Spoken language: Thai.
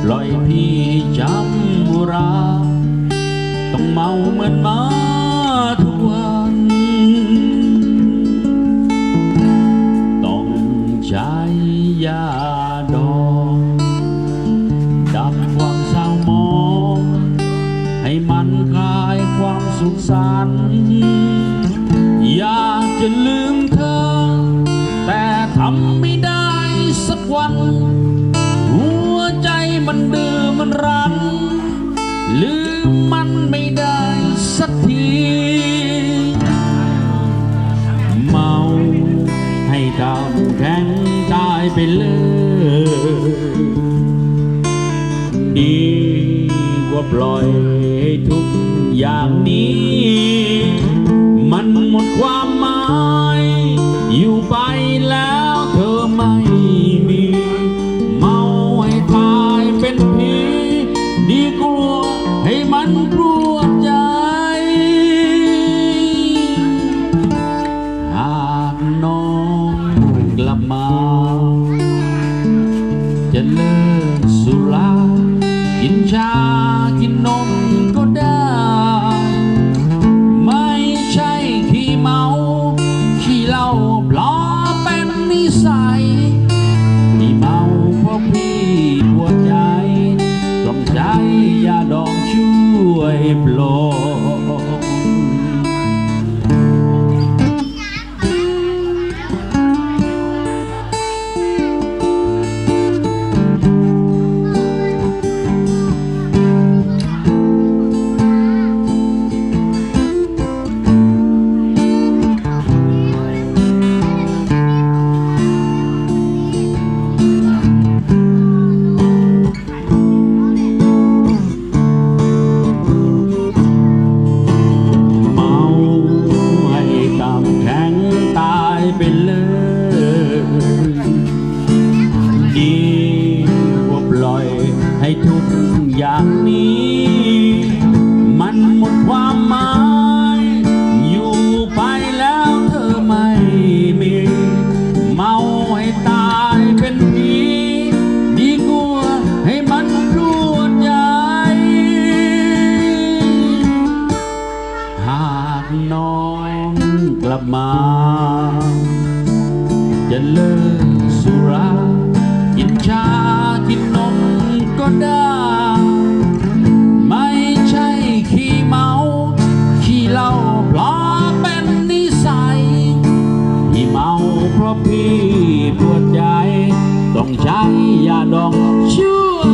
ปล่อยพี่จำบุราต้องเมาเหมือนหมาทุกวันต้องใช้ยาดองดับความเศร้าหมองให้มันคลายความสุขสันต์อยากจะลืมเธอแต่ทำไม่ได้สักวันหัวใจมันดื้อมันรั้นลืมมันไม่ได้สักทีเมาให้กำแข็งตายไปเลยดีกว่าปล่อยให้ทุกอย่างนี้มันหมดความหมายอยู่ไปแล้วเธอไม่มีเมาให้ตายเป็นผีดีกว่าให้มันปวดใจหากน้องกลับมาจะเลิกสุรากินชากินนมก็ได้ไม่ใช่ขี้เมาขี้เหล้าปลอเป็นนิสัยที่เมาเพราะพี่ปวดใจต้องใช้ยาดองช่วยปลดไปเลยดีกว่าปล่อยให้ทุกอย่างนี้มันหมดความหมายอยู่ไปแล้วเธอไม่มีเมาให้ตายเป็นผีดีกว่าให้มันปวดใจหากน้องกลับมาจะเลิกสุรากินชากินนมก็ได้ไม่ใช่ขี้เมาขี้เหล้าเพราะเป็นนิสัยที่เมาเพราะพี่ปวดใจต้องใช้ยาดองช่วย